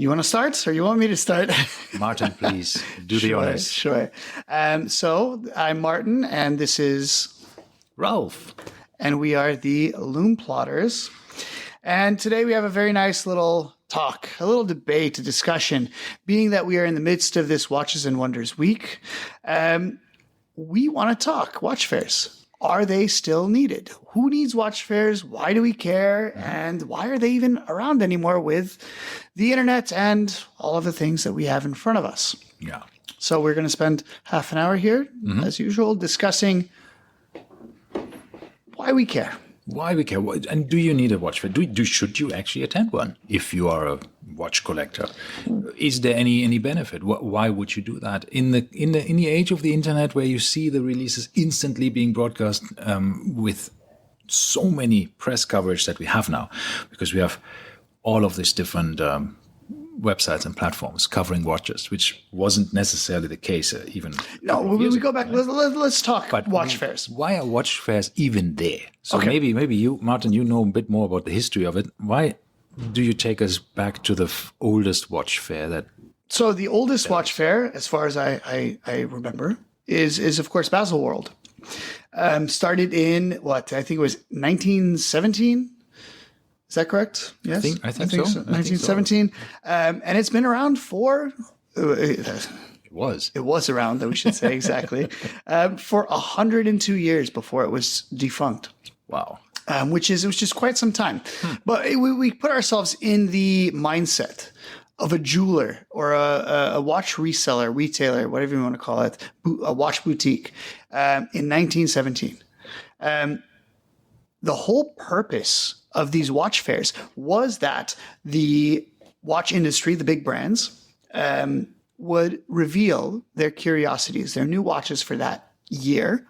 You want to start or you want me to start? Martin, please do the honors. Sure. So I'm Martin and this is Ralph. And we are the Lume Plotters. And today we have a very nice little talk, a little debate, a discussion, being that we are in the midst of this Watches and Wonders week. We want to talk watch fairs. Are they still needed? Who needs watch fairs? Why do we care? And why are they even around anymore with the internet and all of the things that we have in front of us? Yeah. So we're going to spend half an hour here, as usual, discussing why we care. Why we care. And do you need a watch fair? Should you actually attend one if you are a watch collector? Is there any benefit? Why would you do that? In the age of the internet, where you see the releases instantly being broadcast with so many press coverage that we have now, because we have all of these different websites and platforms covering watches, which wasn't necessarily the case even. No, we go back. Let's talk watch fairs. Why are watch fairs even there? So maybe you, Martin, you know a bit more about the history of it. Why do you take us back to the oldest watch fair that? So the oldest watch fair, as far as I remember, is of course Baselworld. Started in I think it was 1917. Is that correct? Yes, I think so. 1917, and it's been around for. It was around, that we should say exactly, for 102 years before it was defunct. Wow. Which is just quite some time. But we put ourselves in the mindset of a jeweler or a watch reseller, retailer, whatever you want to call it, a watch boutique, in 1917. The whole purpose of these watch fairs was that the watch industry, the big brands, would reveal their curiosities, their new watches for that year.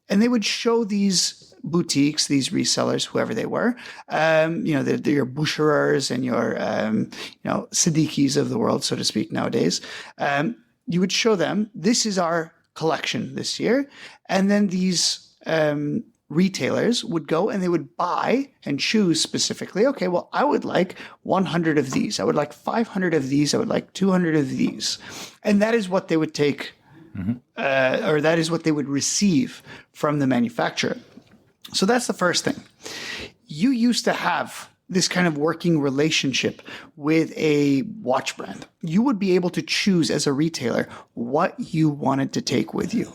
And they would show these boutiques, these resellers, whoever they were, they're your Boucherers and your, Siddiquis of the world, so to speak, nowadays. You would show them, this is our collection this year. And then these retailers would go and they would buy and choose specifically, okay, well, I would like 100 of these. I would like 500 of these. I would like 200 of these. And that is what they would take, or that is what they would receive from the manufacturer. So that's the first thing. You used to have this kind of working relationship with a watch brand. You would be able to choose as a retailer what you wanted to take with you.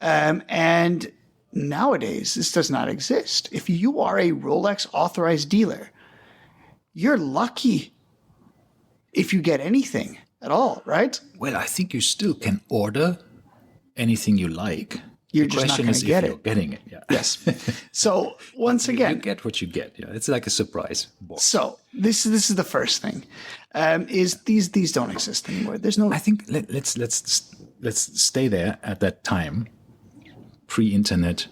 And nowadays, this does not exist. If you are a Rolex authorized dealer, you're lucky if you get anything at all, right? Well, I think you still can order anything you like. You're just not going to get it. You're getting it. Yeah. Yes. So once again, you get what you get. Yeah, it's like a surprise box. So this is the first thing. Is these don't exist anymore. There's no. I think let's stay there at that time. Pre-internet,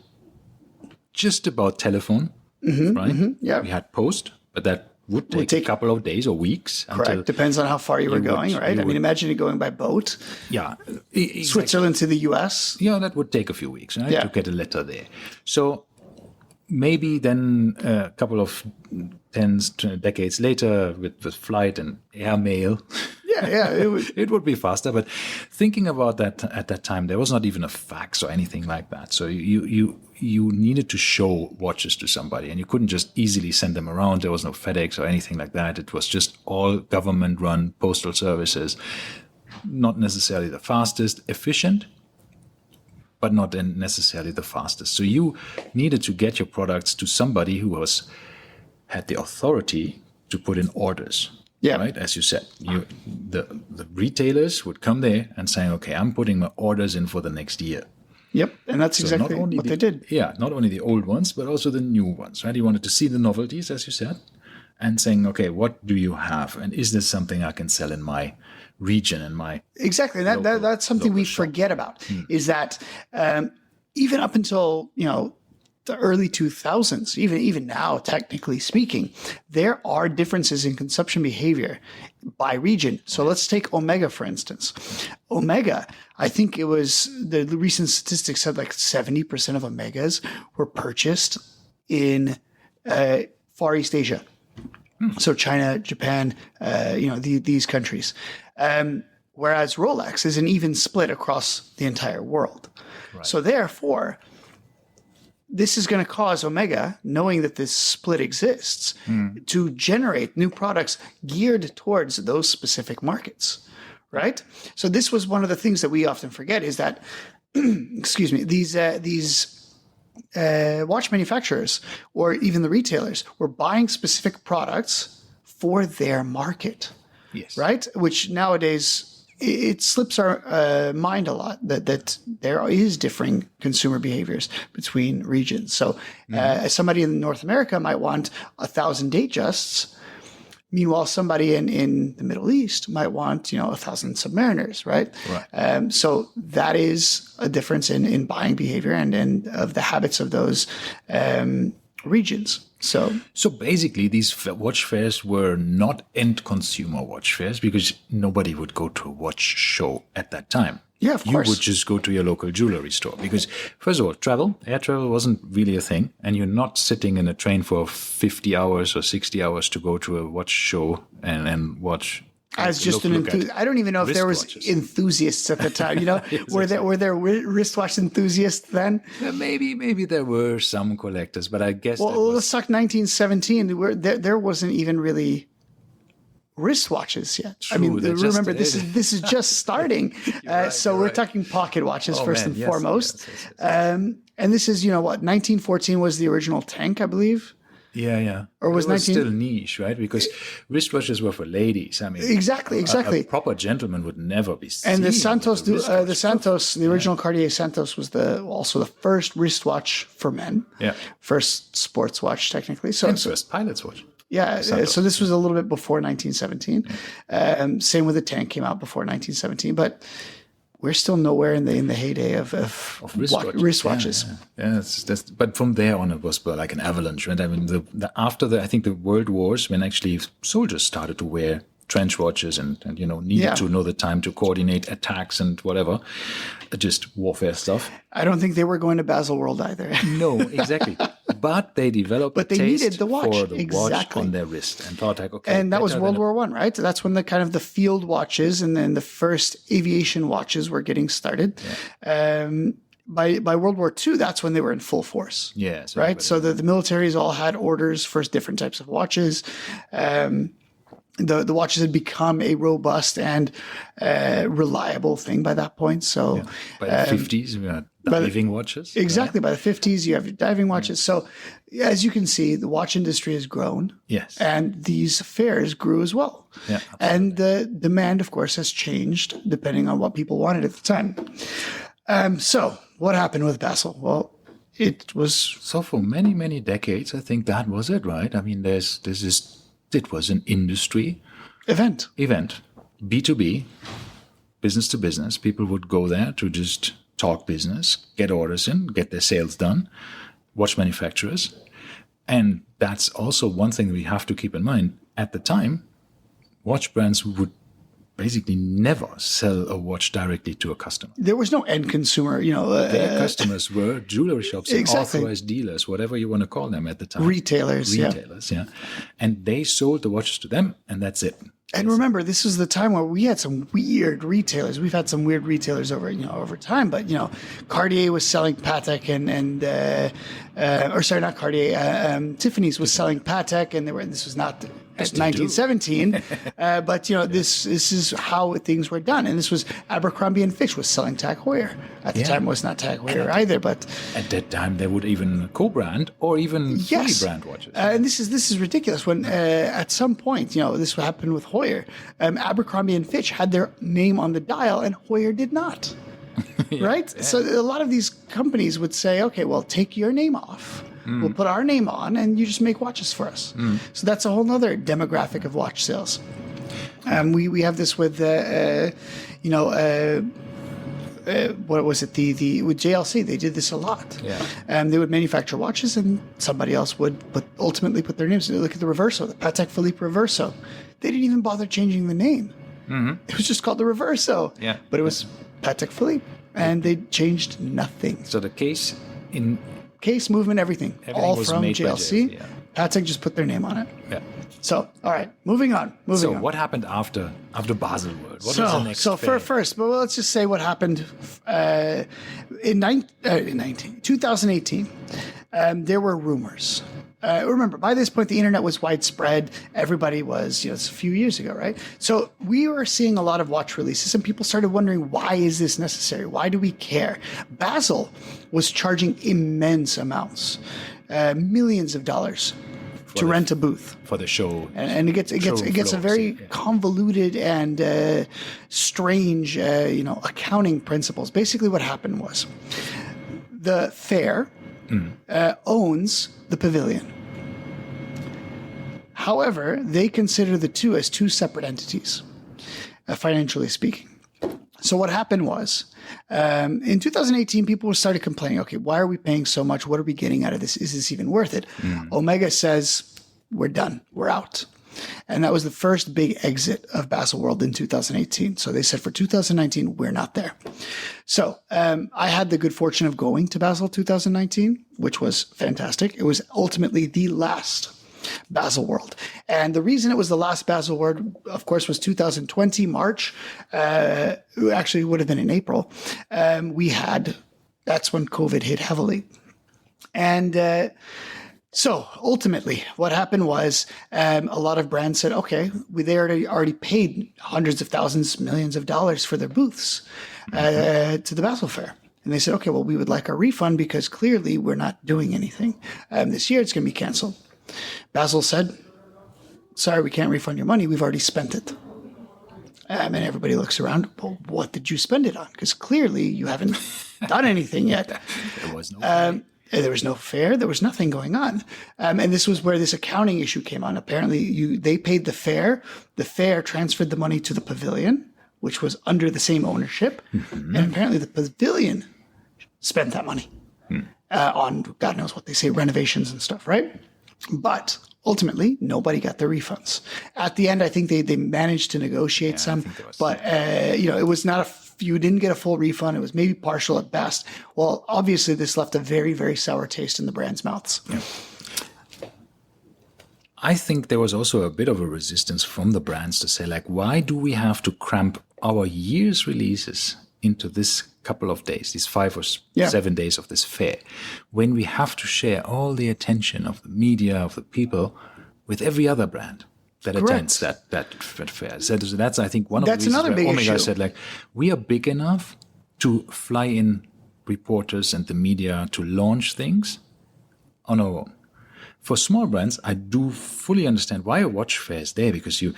just about telephone, right? Yeah. We had post, but that would take a couple of days or weeks. Correct. Depends on how far you were going, right? I mean, imagine it going by boat. Yeah. Switzerland to the US. Yeah, that would take a few weeks, right? To get a letter there. So maybe then a couple of decades later with flight and airmail. Yeah, it would be faster. But thinking about that at that time, there was not even a fax or anything like that. So you needed to show watches to somebody, and you couldn't just easily send them around. There was no FedEx or anything like that. It was just all government-run postal services. Not necessarily the fastest, efficient, but not necessarily the fastest. So you needed to get your products to somebody who had the authority to put in orders. Yeah. Right. As you said, the retailers would come there and saying, okay, I'm putting my orders in for the next year. Yep. And that's exactly what they did. Yeah. Not only the old ones, but also the new ones, right? You wanted to see the novelties, as you said, and saying, okay, what do you have? And is this something I can sell in my region, in my exactly. That's something we forget about, is that even up until, the early 2000s, even now, technically speaking, there are differences in consumption behavior by region. So let's take Omega, for instance. Omega, I think it was the recent statistics said like 70% of Omegas were purchased in Far East Asia. So China, Japan, these countries. Whereas Rolex is an even split across the entire world. Right. So therefore, this is going to cause Omega, knowing that this split exists, to generate new products geared towards those specific markets, right? So this was one of the things that we often forget is that, excuse me, these watch manufacturers or even the retailers were buying specific products for their market, Yes. right? Which nowadays it slips our mind a lot that there is differing consumer behaviors between regions. So somebody in North America might want 1,000 Datejusts. Meanwhile, somebody in the Middle East might want, 1,000 Submariners, right? Right. So that is a difference in buying behavior and of the habits of those regions. So basically, these watch fairs were not end consumer watch fairs because nobody would go to a watch show at that time. Yeah, of course. You would just go to your local jewelry store because, first of all, air travel wasn't really a thing. And you're not sitting in a train for 50 hours or 60 hours to go to a watch show and watch. As just an enthusiast, I don't even know if there was enthusiasts at the time. Yes, were there wristwatch enthusiasts then? Yeah, maybe there were some collectors, but I guess. Well, let's talk 1917. Where there wasn't even really wristwatches yet. True, I mean, remember this is just starting. We're talking pocket watches first and foremost. Yes. And this is 1914 was the original tank, I believe. Yeah. Or was it was still niche, right? Because wristwatches were for ladies. I mean, exactly. A proper gentleman would never be seen. And the Santos, the original Cartier Santos was also the first wristwatch for men. Yeah. First sports watch, technically. First pilot's watch. Yeah. So this was a little bit before 1917. Same with the tank came out before 1917, but we're still nowhere in the heyday of wristwatches. Yeah. But from there on, it was like an avalanche. Right? I mean, after the World Wars, when actually soldiers started to wear trench watches and needed to know the time to coordinate attacks and whatever, just warfare stuff. I don't think they were going to Baselworld either. No, exactly. But they developed they needed the watch. For the watch on their wrist and thought like, okay. And that was World War I, right? That's when the field watches and then the first aviation watches were getting started. Yeah. By World War II, that's when they were in full force. Yes. Right? So the militaries all had orders for different types of watches. The watches had become a robust and reliable thing by that point. So by the 50s, we had diving watches. Exactly. Right? By the 50s, you have your diving watches. So as you can see, the watch industry has grown. Yes. And these fairs grew as well. Yeah, and the demand, of course, has changed depending on what people wanted at the time. So what happened with Basel? Well, it was... So for many, many decades, I think that was it, right? I mean, it was an industry event, B2B, business to business. People would go there to just talk business, get orders in, get their sales done, watch manufacturers. And that's also one thing we have to keep in mind. At the time, watch brands would basically never sell a watch directly to a customer. There was no end consumer, Their customers were jewelry shops, and authorized dealers, whatever you want to call them at the time. Retailers, yeah. And they sold the watches to them, and that's it. And remember, this was the time where we had some weird retailers. We've had some weird retailers over time, but Cartier was selling Patek not Cartier. Tiffany's was selling Patek, and this was not 1917, but this is how things were done. And this was Abercrombie and Fitch was selling Tag Heuer. At the time, it was not Tag Heuer either, but at that time they would even co-brand or even fully brand watches. And this is ridiculous. When at some point, this happened with Heuer. Abercrombie and Fitch had their name on the dial, and Heuer did not. Right? Yeah. So a lot of these companies would say, okay, well, take your name off. We'll put our name on, and you just make watches for us. So that's a whole other demographic of watch sales. We have this with, what was it? With JLC, they did this a lot. Yeah. They would manufacture watches, and somebody else would ultimately put their names. Look at the Reverso, the Patek Philippe Reverso. They didn't even bother changing the name. It was just called the Reverso. Yeah. But it was Patek Philippe, and they changed nothing. So the case movement, everything all was from made JLC. by JLC, Patek just put their name on it. Yeah. So, all right, moving on. So on. what happened after Baselworld? What was the next fair? First, but let's just say what happened in 2018. There were rumors. Remember, by this point, the internet was widespread. Everybody was, it's a few years ago, right? So we were seeing a lot of watch releases, and people started wondering, why is this necessary? Why do we care? Basel was charging immense amounts, millions of dollars to rent a booth for the show, and it gets a very convoluted and strange, accounting principles. Basically, what happened was the fair owns the pavilion. However, they consider the two as two separate entities, financially speaking. So what happened was, in 2018, people started complaining, okay, why are we paying so much? What are we getting out of this? Is this even worth it? Omega says, we're done. We're out. And that was the first big exit of Baselworld in 2018. So they said for 2019, we're not there. So I had the good fortune of going to Basel 2019, which was fantastic. It was ultimately the last Baselworld. And the reason it was the last Baselworld, of course, was 2020, March. Actually, it would have been in April. That's when COVID hit heavily. And so ultimately, what happened was a lot of brands said, okay, they already paid hundreds of thousands, millions of dollars for their booths to the Basel Fair. And they said, okay, well, we would like our refund because clearly we're not doing anything. This year it's going to be canceled. Basel said, sorry, we can't refund your money. We've already spent it. And everybody looks around. Well, what did you spend it on? Because clearly you haven't done anything yet. There was no There was no fair. There was nothing going on. And this was where this accounting issue came on. Apparently, they paid the fair. The fair transferred the money to the pavilion, which was under the same ownership. And apparently the pavilion spent that money on God knows what they say, renovations and stuff, right? But ultimately, nobody got their refunds. At the end, I think they managed to negotiate some, but it was not you didn't get a full refund. It was maybe partial at best. Well, obviously, this left a very, very sour taste in the brand's mouths. Yeah. I think there was also a bit of a resistance from the brands to say, like, why do we have to cramp our year's releases into this couple of days, these 5 or 7 days of this fair, when we have to share all the attention of the media, of the people, with every other brand that attends that fair. So that's, I think, one of the reasons why Omega said, like, we are big enough to fly in reporters and the media to launch things on our own. For small brands, I do fully understand why a watch fair is there, because you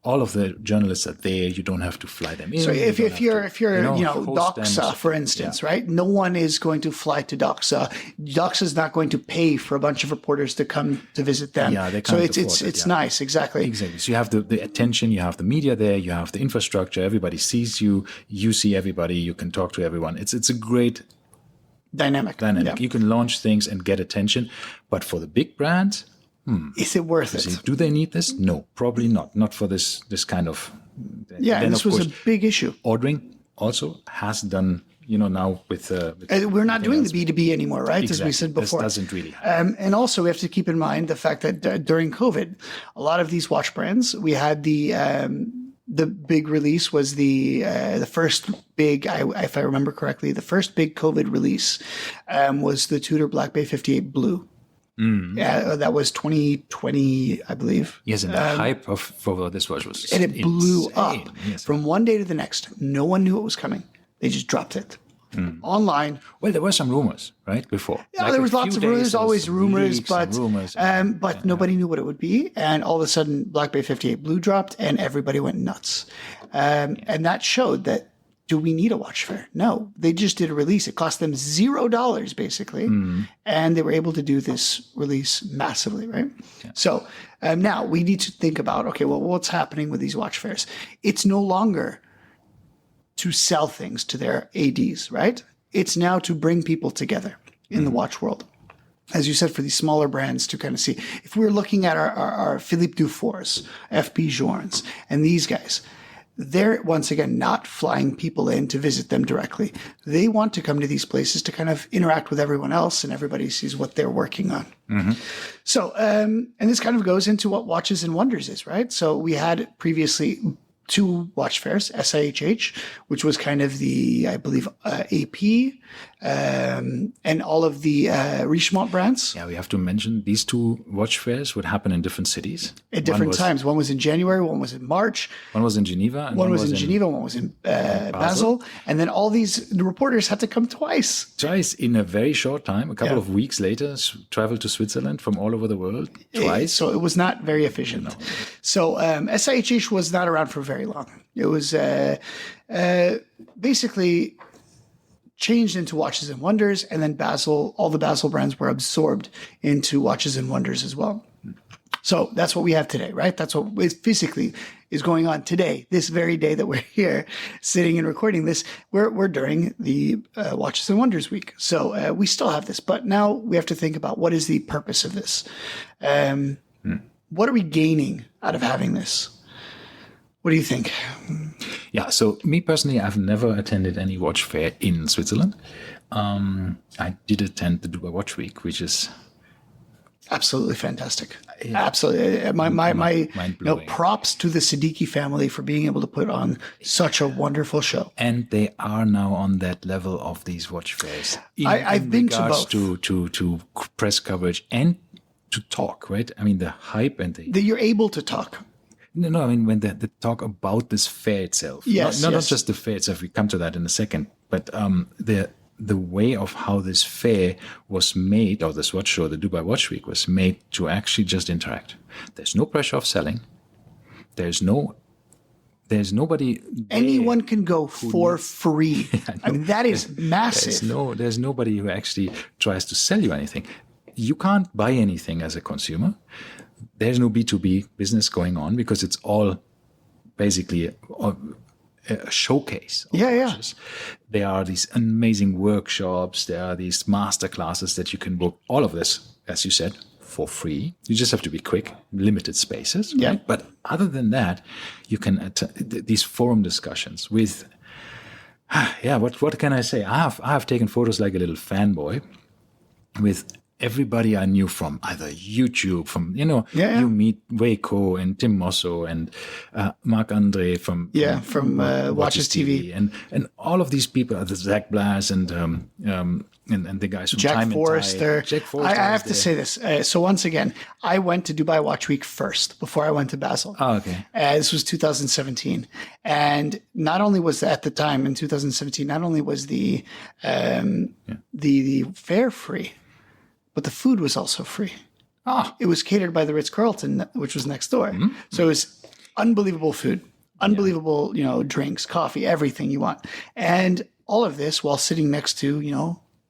all of the journalists are there. You don't have to fly them in. So if you're Doxa, for instance, right? No one is going to fly to Doxa. Doxa is not going to pay for a bunch of reporters to come to visit them. Yeah, they can't it's nice, exactly. Exactly. So you have the attention, you have the media there, you have the infrastructure. Everybody sees you. You see everybody. You can talk to everyone. It's a great dynamic. Yeah. You can launch things and get attention. But for the big brands, is it worth it? Do they need this? No, probably not. Not for this kind of. Yeah, and this was a big issue. Ordering also has done, now with we're not doing the B2B anymore, right? Exactly. As we said before. This doesn't really happen. And also we have to keep in mind the fact that during COVID, a lot of these watch brands, we had the big release was the first big, if I remember correctly, the first big COVID release was the Tudor Black Bay 58 Blue. Yeah, that was 2020, I believe. Yes, and the hype for this watch was and it blew insane. up Yes. from one day to the next. No one knew it was coming. They just dropped it online. Well, there were some rumors, right, before. Yeah, there was lots of rumors. There's always rumors, but nobody knew what it would be. And all of a sudden, Black Bay 58 Blue dropped, and everybody went nuts. And that showed that. Do we need a watch fair? No, they just did a release. It cost them $0 basically. And they were able to do this release massively, right? Yeah. So now we need to think about, okay, well, what's happening with these watch fairs? It's no longer to sell things to their ADs, right? It's now to bring people together in the watch world. As you said, for these smaller brands to kind of see, if we're looking at our Philippe Dufours, FP Journes, and these guys, they're once again not flying people in to visit them directly. They want to come to these places to kind of interact with everyone else, and everybody sees what they're working on. So, and this kind of goes into what Watches and Wonders is, right? So we had previously 2 watch fairs, SIHH, which was kind of the, I believe, AP, and all of the Richemont brands. Yeah, we have to mention these 2 watch fairs would happen in different cities. At different times. One was in January, one was in March. One was in Geneva. And one was in Geneva, one was in Basel. And then all these reporters had to come twice. Twice in a very short time, a couple of weeks later, travel to Switzerland from all over the world, twice. So it was not very efficient. No. So SIHH was not around for very long. It was basically changed into Watches and Wonders, and then Basel, all the Basel brands were absorbed into Watches and Wonders as well. So that's what we have today, right? That's what physically is going on today, this very day that we're here sitting and recording this. We're during the Watches and Wonders week. So we still have this, but now we have to think about what is the purpose of this? What are we gaining out of having this? What do you think? Yeah, so me personally, I've never attended any watch fair in Switzerland. I did attend the Dubai Watch Week, which is absolutely fantastic. Yeah. Absolutely. My props to the Siddiqui family for being able to put on such a wonderful show. And they are now on that level of these watch fairs. I've been to both. To press coverage and to talk, right? I mean, the hype and that you're able to talk. No, I mean, when they talk about this fair itself. Yes, not just the fair itself, we come to that in a second, but the way of how this fair was made, or this watch show, the Dubai Watch Week, was made to actually just interact. There's no pressure of selling. There's nobody. Anyone can go for free. I mean, that is massive. There's nobody who actually tries to sell you anything. You can't buy anything as a consumer. There's no B2B business going on because it's all basically a showcase. Watches. There are these amazing workshops. There are these master classes that you can book. All of this, as you said, for free. You just have to be quick, limited spaces. Yeah. Right? But other than that, you can these forum discussions with. What can I say? I have taken photos like a little fanboy with everybody I knew from either YouTube, you meet Waco and Tim Mosso and Marc Andre from Watches TV. and all of these people, the Zach Blass and the guys from Jack Time Forrester. And Tide. Jack Forrester. I have to say this. So once again, I went to Dubai Watch Week first before I went to Basel. Oh, okay. This was 2017, and not only was at the time in 2017, not only was the fare free, but the food was also free. It was catered by the Ritz-Carlton, which was next door. Mm-hmm. So it was unbelievable food, unbelievable, drinks, coffee, everything you want. And all of this while sitting next to,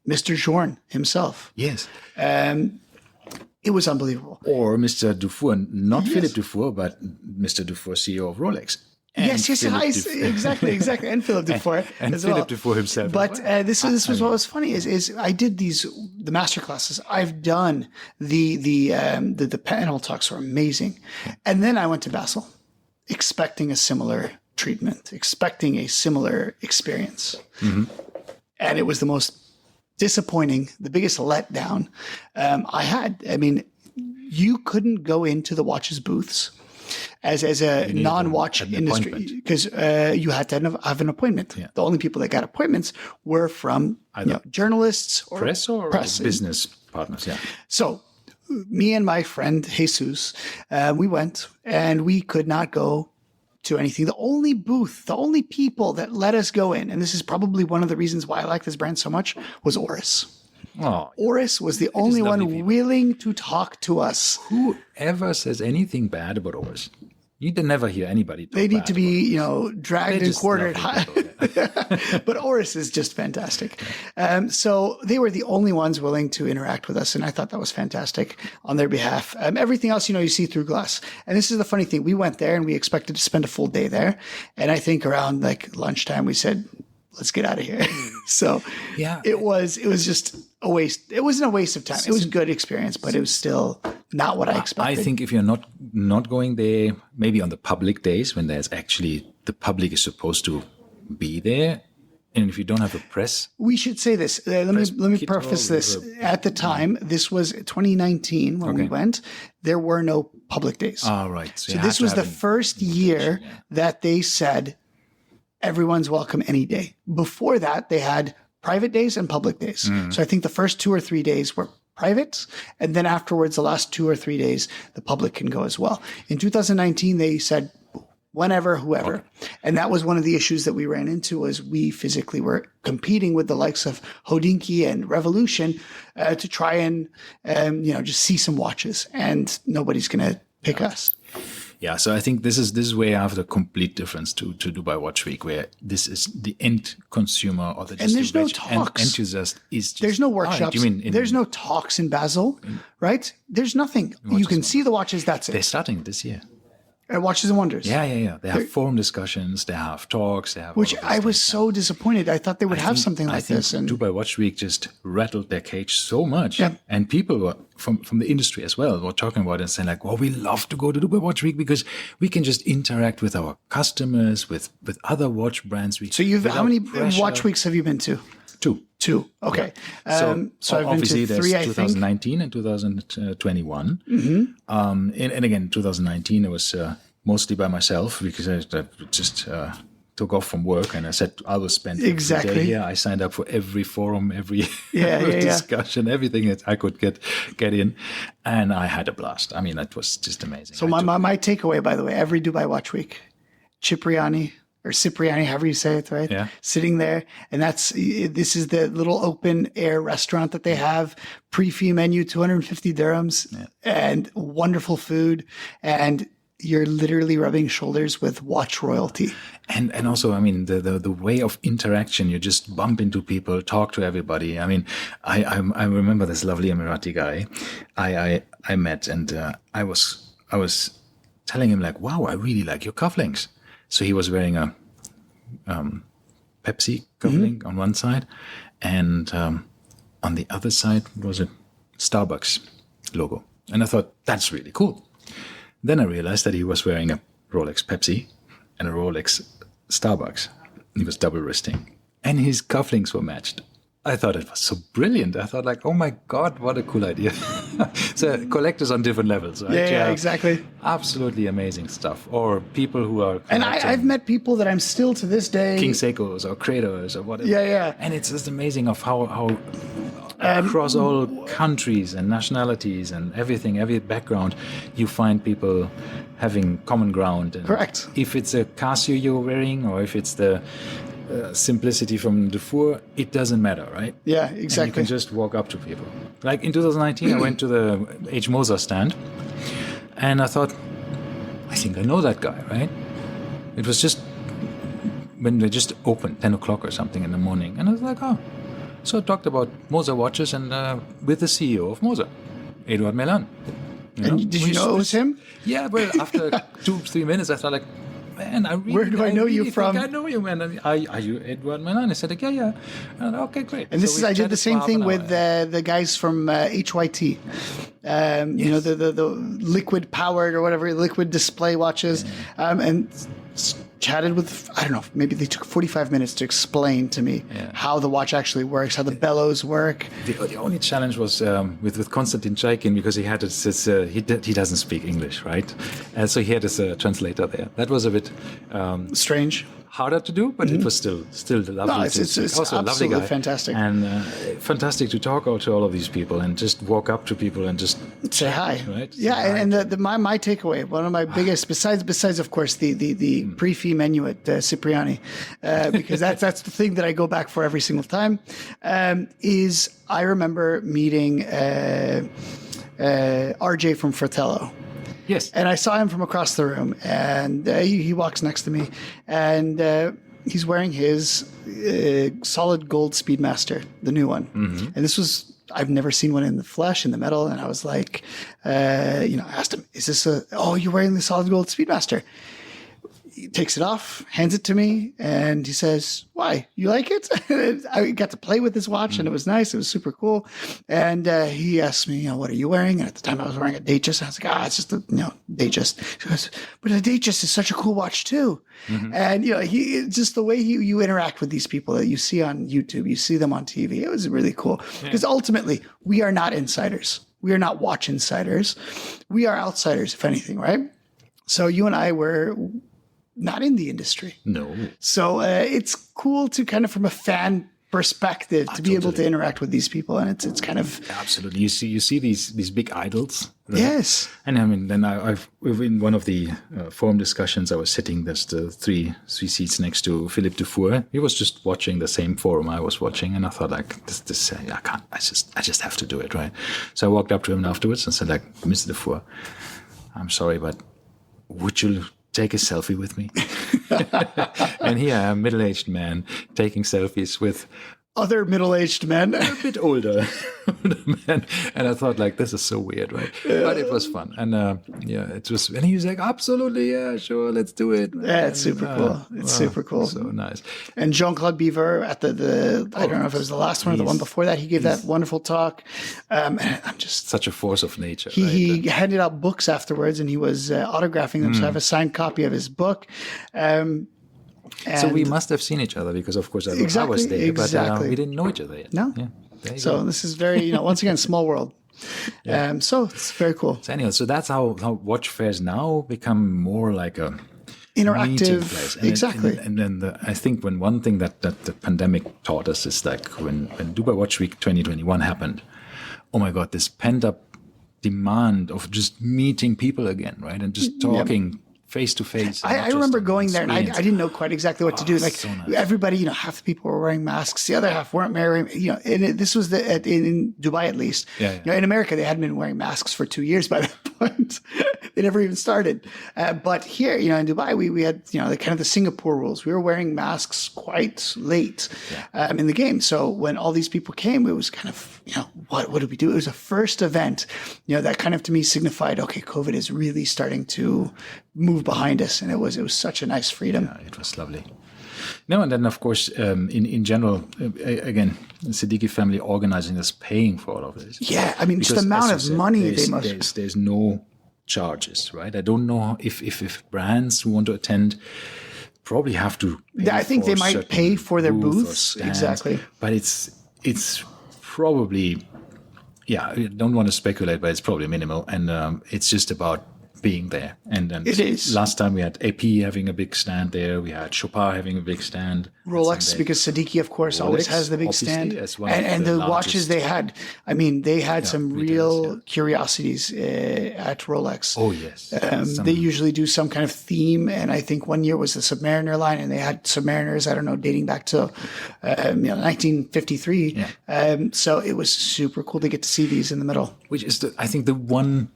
Mr. Journe himself. Yes. It was unbelievable. Or Mr. Dufour, not Philippe Dufour, but Mr. Dufour, CEO of Rolex. Yes, exactly. And Philippe Dufour and as Philippe well. Dufour himself. But this was what was funny is I did the master classes. I've done the panel talks were amazing, and then I went to Basel, expecting a similar treatment, expecting a similar experience, and it was the most disappointing, the biggest letdown I had. I mean, you couldn't go into the watches booths as a non-watch industry because you had to have an appointment. Yeah. The only people that got appointments were from journalists or press business partners. Yeah. So me and my friend Jesus, we went and we could not go to anything. The only booth, the only people that let us go in, and this is probably one of the reasons why I like this brand so much, was Oris. Oh, Oris was the only one willing to talk to us. Whoever says anything bad about Oris, you never hear anybody talk They need bad to be, dragged and quartered. But Oris is just fantastic. So they were the only ones willing to interact with us, and I thought that was fantastic on their behalf. Everything else, you see through glass. And this is the funny thing. We went there and we expected to spend a full day there. And I think around lunchtime, we said, let's get out of here. So it was just a waste. It wasn't a waste of time. It was a good experience, but it was still not what I expected. I think if you're not going there, maybe on the public days when there's actually the public is supposed to be there, and if you don't have a press, we should say this. Let me preface this. At the time, this was 2019 when we went. There were no public days. Oh, right. So this was the first year that they said everyone's welcome any day. Before that, they had private days and public days. So I think the first 2 or 3 days were private, and then afterwards, the last 2 or 3 days, the public can go as well. In 2019, they said whenever, whoever. And that was one of the issues that we ran into, was we physically were competing with the likes of Hodinkee and Revolution to try and, just see some watches, and nobody's going to pick us. Yeah, so I think this is where I have the complete difference to Dubai Watch Week, where this is the end consumer or the and there's no talks. Enthusiast is just, there's no workshops. There's no talks in Basel, right? There's nothing. You can see the watches. That's it. They're starting this year. Watches and Wonders. Yeah. They have forum discussions. They have talks. They have which I was so disappointed. I thought they would have something like this. And Dubai Watch Week just rattled their cage so much. Yeah. And people were from the industry as well were talking about it and saying like, well, we love to go to Dubai Watch Week because we can just interact with our customers, with other watch brands. So how many watch weeks have you been to? Two. Okay. Yeah. So I've obviously been to 3, I there's think. 2019 and 2021. And again, 2019, it was mostly by myself because I just took off from work and I said I will spend every day here. I signed up for every forum, every discussion, everything that I could get in, and I had a blast. I mean, that was just amazing. So my takeaway, by the way, every Dubai Watch Week, Cipriani, however you say it, right? Yeah. Sitting there. And this is the little open air restaurant that they have, pre-fee menu, 250 dirhams, and wonderful food. And you're literally rubbing shoulders with watch royalty. And also, I mean, the way of interaction, you just bump into people, talk to everybody. I mean, I remember this lovely Emirati guy I met, and I was telling him like, wow, I really like your cufflinks. So he was wearing a Pepsi cufflink on one side, and on the other side was a Starbucks logo. And I thought, that's really cool. Then I realized that he was wearing a Rolex Pepsi and a Rolex Starbucks. He was double wristing. And his cufflinks were matched. I thought it was so brilliant. I thought like, oh my God, what a cool idea. So collectors on different levels, right? Yeah, exactly. Absolutely amazing stuff. Or people who are and I've met people that I'm still to this day. King Seikos or Credos or whatever. Yeah. And it's just amazing of how across all countries and nationalities and everything, every background, you find people having common ground. And correct. If it's a Casio you're wearing or if it's the simplicity from Dufour, it doesn't matter, right? Yeah, exactly. And you can just walk up to people. Like in 2019, I went to the H. Moser stand and I thought, I think I know that guy, right? It was just when they just opened 10 o'clock or something in the morning. And I was like, oh. So I talked about Moser watches and with the CEO of Moser, Eduard Melan. And did you know it was him? Yeah, well, after 2-3 minutes, I thought like, man, where do I know you from? I know you, man. Are you Eduard Melan? I said, like, yeah. And, okay, great. And I did the same thing with the guys from HYT. Yes. The liquid powered or whatever, liquid display watches. And chatted with, I don't know, maybe they took 45 minutes to explain to me how the watch actually works, how the bellows work. The only challenge was with Konstantin Chaikin because he had he doesn't speak English, right? So he had his translator there. That was a bit strange. Harder to do, but it was still lovely. No, it's also a lovely guy. Fantastic. And fantastic to talk to all of these people and just walk up to people and just say hi. Right? Yeah, and my takeaway, one of my biggest, besides of course the pre-fee menu at Cipriani, because that's the thing that I go back for every single time, is I remember meeting RJ from Fratello. Yes. And I saw him from across the room, and he walks next to me, and he's wearing his solid gold Speedmaster, the new one. Mm-hmm. And this was, I've never seen one in the flesh, in the metal, and I was like, I asked him, is this you're wearing the solid gold Speedmaster? he takes it off, hands it to me, and he says, "Why? You like it?" I got to play with this watch, and it was nice. It was super cool. And he asked me, "What are you wearing?" And at the time, I was wearing a Datejust. I was like, "It's just a Datejust." He goes, "But a Datejust is such a cool watch too." And he just the way you interact with these people that you see on YouTube, you see them on TV. It was really cool because ultimately, we are not insiders. We are not watch insiders. We are outsiders, if anything, right? So you and I were not in the industry. No. So it's cool to kind of, from a fan perspective, to be able to interact with these people, and it's kind of absolutely. You see these big idols. Right? Yes. And I mean, then I've in one of the forum discussions, I was sitting there's the three seats next to Philippe Dufour. He was just watching the same forum I was watching, and I thought like this I can't. I just have to do it, right? So I walked up to him afterwards and said like, Mr. Dufour, I'm sorry, but would you take a selfie with me? And here, a middle-aged man taking selfies with other middle-aged men. A bit older men. And I thought, like, this is so weird, right? But it was fun. And it was, and he was like, absolutely, yeah, sure, let's do it. Yeah, it's super cool. It's super cool. So nice. And Jean-Claude Biver at the I don't know if it was the last one or the one before that, he gave that wonderful talk. And I'm just such a force of nature. He handed out books afterwards, and he was autographing them. So I have a signed copy of his book. So we must have seen each other because, of course, I was there, but we didn't know each other yet. No. Yeah, so this is very, once again, small world. Yeah. So it's very cool. So anyhow, so that's how watch fairs now become more like a interactive place. And exactly. And then I think one thing that the pandemic taught us is like when Dubai Watch Week 2021 happened, oh my God, this pent up demand of just meeting people again, right? And just talking face to face. I remember going there, and I didn't know quite exactly what to do. Like, so nice. Everybody, half the people were wearing masks, the other half weren't wearing. And this was in Dubai at least. In America, they hadn't been wearing masks for 2 years by that point. They never even started. But here, in Dubai, we had the kind of the Singapore rules. We were wearing masks quite late in the game. So when all these people came, it was kind of what did we do? It was a first event, that kind of to me signified, okay, COVID is really starting to move behind us, and it was such a nice freedom. Yeah, it was lovely. No, and then of course, in general, again, the Siddiqui family organizing this, paying for all of this. Yeah, I mean, just the amount of money they must. There's no charges, right? I don't know if brands who want to attend probably have to. I think they might pay for their booths, exactly. But it's probably, I don't want to speculate, but it's probably minimal, and it's just about being there. And then it is. Last time we had AP having a big stand there. We had Chopard having a big stand. Rolex, because Siddiqui, of course, always has the big stand. And the watches they had, they had some real curiosities at Rolex. Oh, yes. They usually do some kind of theme. And I think one year was the Submariner line, and they had Submariners, I don't know, dating back to 1953. Yeah. So it was super cool to get to see these in the middle. Which is, I think, the one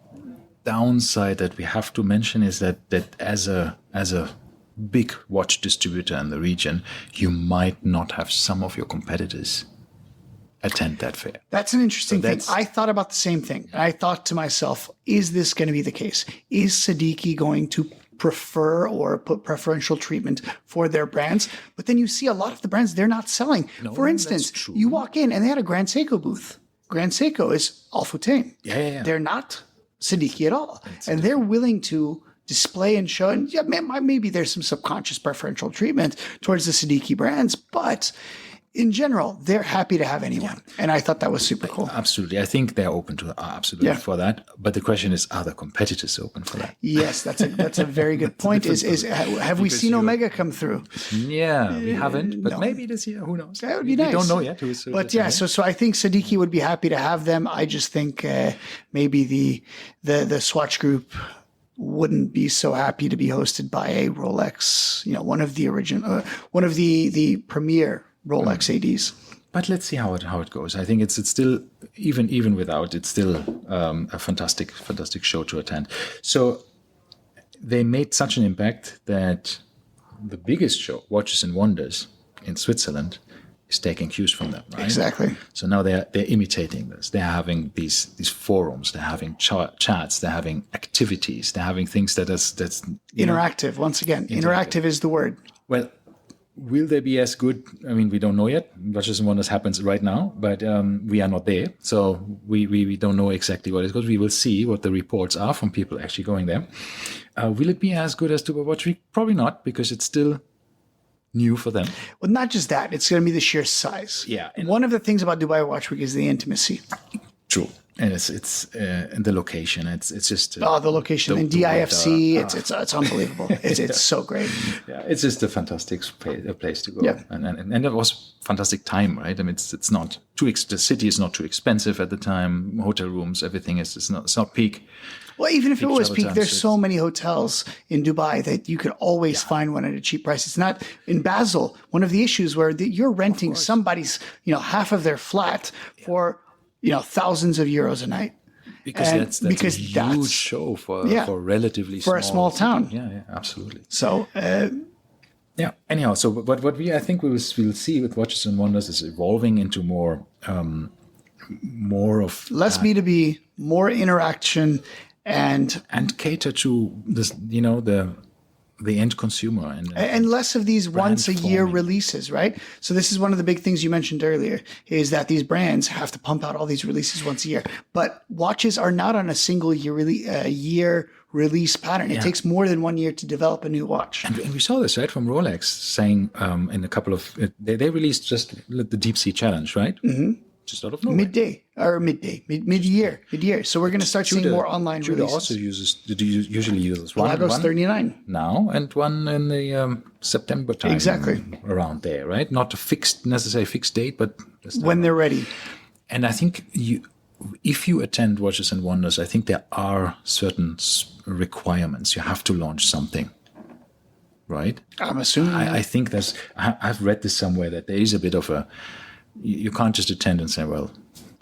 downside that we have to mention is that as a big watch distributor in the region, you might not have some of your competitors attend that fair. That's an interesting thing. I thought about the same thing. I thought to myself, is this going to be the case? Is Siddiqui going to prefer or put preferential treatment for their brands? But then you see a lot of the brands they're not selling. For instance, you walk in and they had a Grand Seiko booth. Grand Seiko is Al Futtaim. Yeah. They're not Siddiqui at all. And they're willing to display and show, and maybe there's some subconscious preferential treatment towards the Siddiqui brands, but in general, they're happy to have anyone. And I thought that was super cool. Absolutely. I think they're open to for that. But the question is, are the competitors open for that? Yes, that's a very good point. Have we seen Omega come through? Yeah, we haven't. But maybe this year, who knows? That would be nice. We don't know yet. So I think Siddiqui would be happy to have them. I just think maybe the Swatch Group wouldn't be so happy to be hosted by a Rolex, one of the premier Rolex ADs. But let's see how it goes. I think it's still, even without, it's still a fantastic show to attend. So they made such an impact that the biggest show, Watches and Wonders in Switzerland, is taking cues from them, right? Exactly. So now they're imitating this. They're having these forums. They're having chats. They're having activities. They're having things that's Interactive. Once again, interactive is the word. Well, will they be as good? I mean, we don't know yet. Watches and Wonders happens right now, but we are not there. So we don't know exactly what it is, because we will see what the reports are from people actually going there. Will it be as good as Dubai Watch Week? Probably not, because it's still new for them. Well, not just that. It's going to be the sheer size. Yeah. One of the things about Dubai Watch Week is the intimacy. True. And it's and the location. It's just the location in DIFC. It's unbelievable. It's so great. Yeah, it's just a fantastic place to go. Yeah. And it was fantastic time, right? I mean, it's not too the city is not too expensive at the time. Hotel rooms, everything it's not peak. Well, even if it was peak, time, there's so many hotels in Dubai that you could always find one at a cheap price. It's not in Basel. One of the issues where you're renting somebody's, half of their flat for, thousands of euros a night. Because that's a huge show for relatively for a small town. Yeah, absolutely. So yeah. Anyhow, so what I think we will see with Watches and Wonders is evolving into more of less B2B, more interaction, and cater to this, the end consumer and less of these once a year releases, right? So this is one of the big things you mentioned earlier, is that these brands have to pump out all these releases once a year, but watches are not on a single year release pattern. It takes more than 1 year to develop a new watch. And we saw this, right, from Rolex saying in a couple of they released just the Deep Sea Challenge, right? Mm-hmm. Just out of nowhere. Mid-year. So we're going to start seeing more online releases. Also usually uses one. Lagos 39 now, and one in the September time. Exactly. Around there, right? Not a necessarily fixed date, but when they're ready. And I think if you attend Watches and Wonders, I think there are certain requirements. You have to launch something, right? I'm assuming. I think I've read this somewhere that there is a bit of a. You can't just attend and say, well,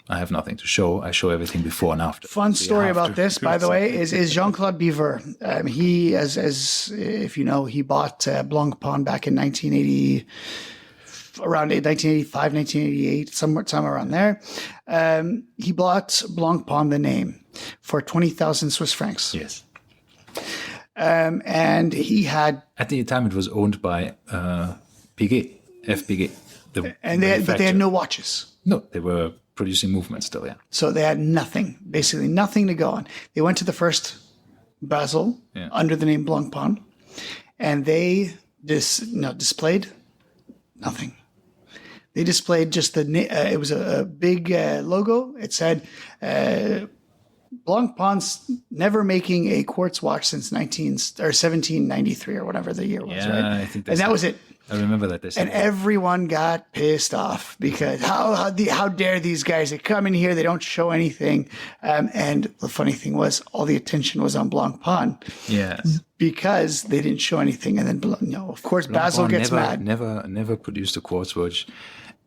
I have nothing to show. I show everything before and after. Fun story about this, by the way, is Jean-Claude Biver. He, as if you know, he bought Blancpain back in 1980, around 1985, 1988, somewhere around there. He bought Blancpain, the name, for 20,000 Swiss francs. Yes. And he had... At the time, it was owned by Piguet, FPG. But they had no watches. No, they were producing movements still, yeah. So they had basically nothing to go on. They went to the first Basel under the name Blancpain, and they displayed nothing. They displayed just it was a big logo. It said, Blancpain's never making a quartz watch since 1793 or whatever the year was, right? I think that was it. I remember that. And everyone got pissed off because how dare these guys? They come in here, they don't show anything. And the funny thing was, all the attention was on Blancpain. Yes. Because they didn't show anything. And then, of course, Basel gets mad. Never produced a quartz watch.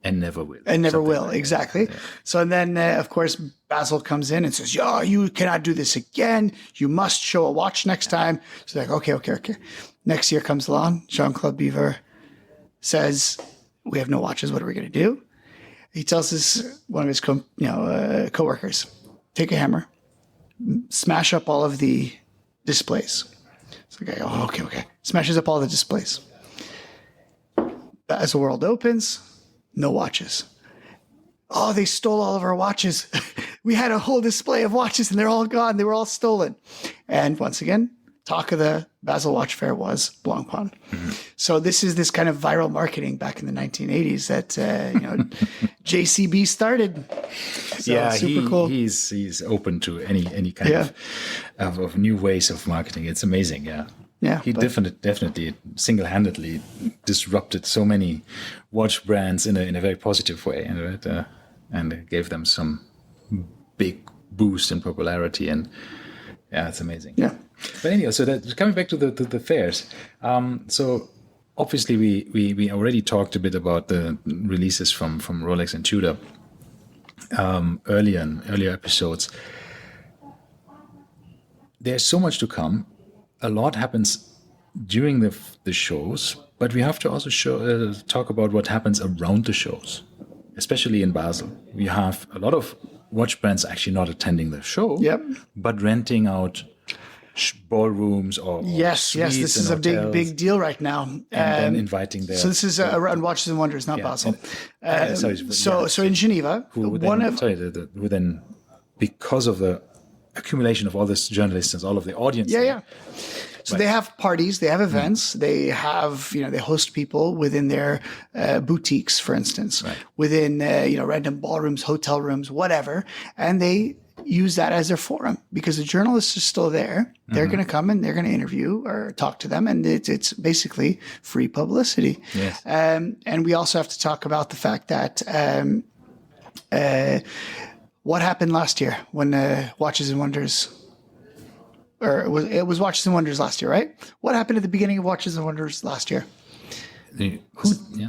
And never will. Exactly. Yeah. So then, of course, Basel comes in and says, you cannot do this again. You must show a watch next time. So they're like, okay. Next year comes along. Jean-Claude Biver says, we have no watches. What are we going to do? He tells one of his co-workers, take a hammer, smash up all of the displays. So the guy, okay. Smashes up all the displays. Baselworld opens. No watches. Oh, they stole all of our watches. We had a whole display of watches and they're all gone. They were all stolen. And once again, talk of the Basel Watch Fair was Blancpain. Mm-hmm. So this is this kind of viral marketing back in the 1980s that JCB started. So super cool. He's open to any kind of new ways of marketing. It's amazing. Yeah. Yeah, he definitely single-handedly disrupted so many watch brands in a very positive way, and gave them some big boost in popularity. And it's amazing. Yeah. But anyway, so coming back to the fairs. So obviously we already talked a bit about the releases from Rolex and Tudor earlier episodes. There's so much to come. A lot happens during the shows, but we have to also talk about what happens around the shows, especially in Basel. We have a lot of watch brands actually not attending the show, Yep. but renting out ballrooms or Yes, suites this in is a hotels, big deal right now. and then inviting their So this is around Watches and Wonders, not Basel. So in Geneva, who then because of the accumulation of all this journalists and all of the audience. Yeah. So they have parties, they have events, they have, they host people within their boutiques, for instance, within, random ballrooms, hotel rooms, whatever. And they use that as their forum because the journalists are still there. They're going to come and they're going to interview or talk to them. And it's basically free publicity. Yes. And we also have to talk about the fact that what happened last year when Watches and Wonders, it was Watches and Wonders last year, right? What happened at the beginning of Watches and Wonders last year?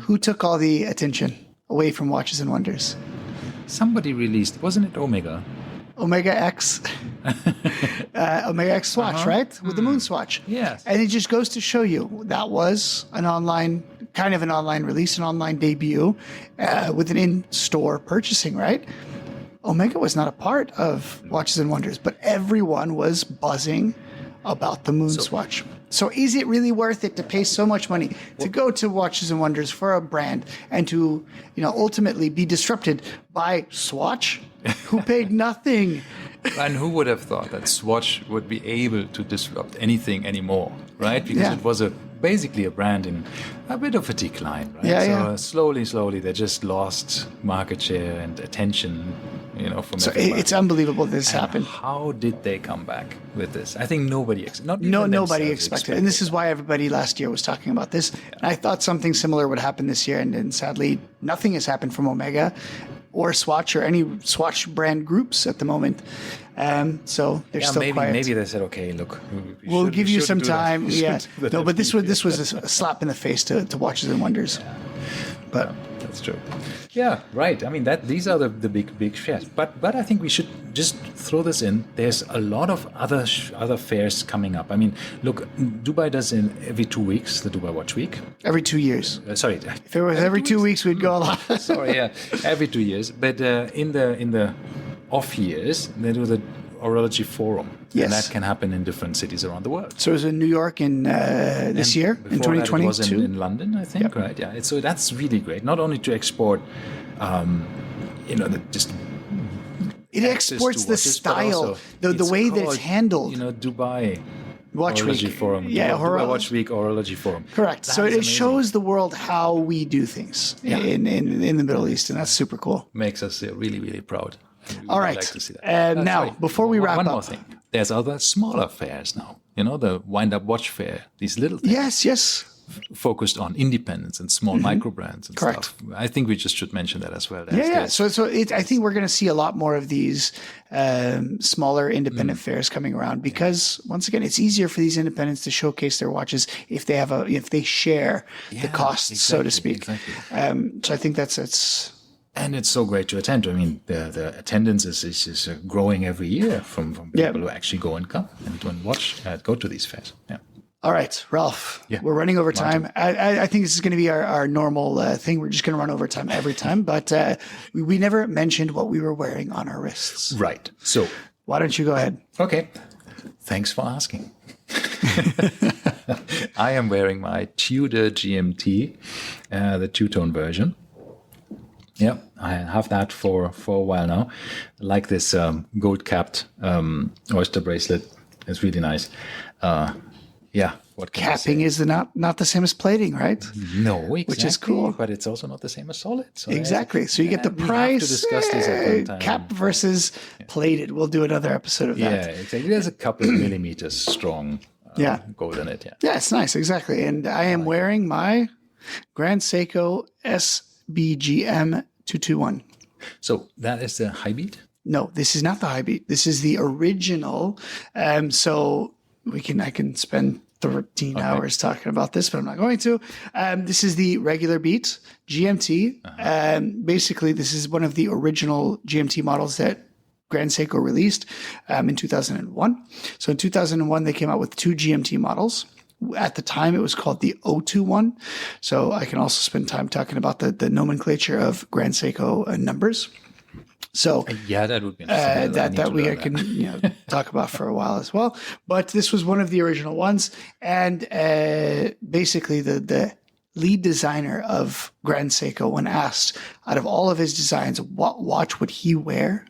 Who took all the attention away from Watches and Wonders? Somebody released, wasn't it Omega? Omega X swatch, right? With the moon swatch. Yes. And it just goes to show you that was an online release, an online debut with an in-store purchasing, right? Omega was not a part of Watches and Wonders, but everyone was buzzing about the moon swatch. So is it really worth it to pay so much money to go to Watches and Wonders for a brand and to, ultimately be disrupted by Swatch, who paid nothing? And who would have thought that Swatch would be able to disrupt anything anymore, right? Because it was basically a brand in a bit of a decline, right? Slowly, they just lost market share and attention, from everybody. It's unbelievable this happened. How did they come back with this? I think nobody expected it. And this is why everybody last year was talking about this. And I thought something similar would happen this year, and then sadly, nothing has happened from Omega or Swatch or any Swatch brand groups at the moment. So they're still quiet. Maybe they said, okay, look, we'll give you some time. No, but this was a slap in the face to Watches and Wonders. Yeah. But that's true. Yeah, right. I mean, these are the big fairs. But I think we should just throw this in. There's a lot of other fairs coming up. I mean, look, Dubai does every 2 weeks, the Dubai Watch Week. Every 2 years. Sorry. If it was every 2 weeks, we'd go a lot. Sorry, yeah. Every 2 years. But in the off years, they do the Horology Forum. Yes. And that can happen in different cities around the world. So it was in New York in this year, in 2022? It was in London, I think, right? Yeah. So that's really great. Not only to export, it exports the style, the way that it's handled. Dubai Watch Horology Week. Forum. Dubai Watch Week Horology Forum. Correct. That so it amazing. shows the world how we do things in the Middle East, and that's super cool. Makes us really, really proud. All right. Like to see that. Now, before we wrap up. One more thing. There's other smaller fairs now. The wind-up watch fair. These little things. Yes. Focused on independence and small micro brands and Correct. stuff. I think we just should mention that as well. So I think we're going to see a lot more of these smaller independent fairs coming around because once again, it's easier for these independents to showcase their watches if they share the costs, so to speak. Exactly. So I think that's. And it's so great to attend. I mean, the attendance is growing every year from people who actually go and come and watch, go to these fairs. Yeah. All right, Ralph, we're running over time. I think this is going to be our normal thing. We're just going to run over time every time. But we never mentioned what we were wearing on our wrists. Right. So why don't you go ahead? Okay. Thanks for asking. I am wearing my Tudor GMT, the two-tone version. Yeah, I have that for a while now. I like this gold-capped oyster bracelet. It's really nice. What capping is not the same as plating, right? No, exactly. Which is cool, but it's also not the same as solid. So exactly. So you get the price. We have to discuss this at one time. Cap versus plated. We'll do another episode of that. Yeah, exactly. There's a couple of millimeters strong. Gold in it. Yeah, it's nice. Exactly. And I am wearing my Grand Seiko SBGM 221. So that is the high beat? No, this is not the high beat. This is the original. So I can spend 13 hours talking about this, but I'm not going to. This is the regular beat GMT. Basically, this is one of the original GMT models that Grand Seiko released in 2001. So in 2001, they came out with two GMT models. At the time, it was called the 021. So I can also spend time talking about the nomenclature of Grand Seiko numbers. So yeah, that would be interesting. I can talk about for a while as well. But this was one of the original ones, and basically the lead designer of Grand Seiko, when asked out of all of his designs, what watch would he wear?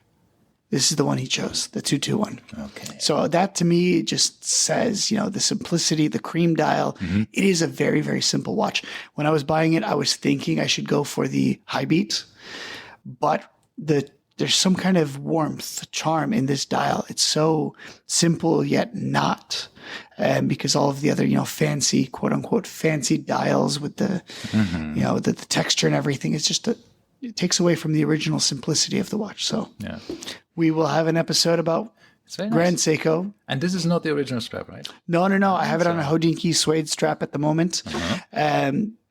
This is the one he chose, the 221. Okay. So that to me just says, the simplicity, the cream dial. Mm-hmm. It is a very, very simple watch. When I was buying it, I was thinking I should go for the high beat, but there's some kind of warmth, charm in this dial. It's so simple yet not, because all of the other, fancy, quote unquote, fancy dials with the, the texture and everything, it's just it takes away from the original simplicity of the watch. So we will have an episode about Grand Seiko. And this is not the original strap, right? No. I have it on a Hodinkee suede strap at the moment.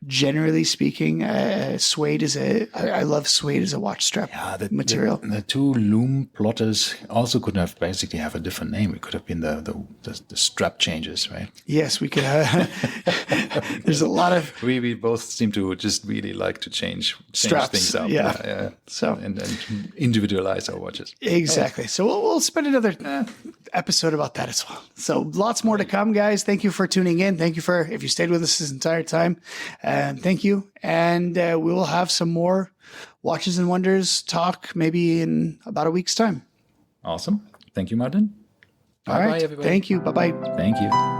Generally speaking, suede is I love suede as a watch strap material. The two Lume Plotters also could have basically have a different name. It could have been the strap changes, right? Yes, we could. There's a lot of. We both seem to just really like to change straps, things up. Yeah. So and individualize our watches. Exactly. So we'll spend another episode about that as well. So lots more to come, guys. Thank you for tuning in. Thank you if you stayed with us this entire time. Thank you. And we will have some more Watches and Wonders talk maybe in about a week's time. Awesome. Thank you, Martin. All right. Bye, everybody. Thank you. Bye-bye. Thank you.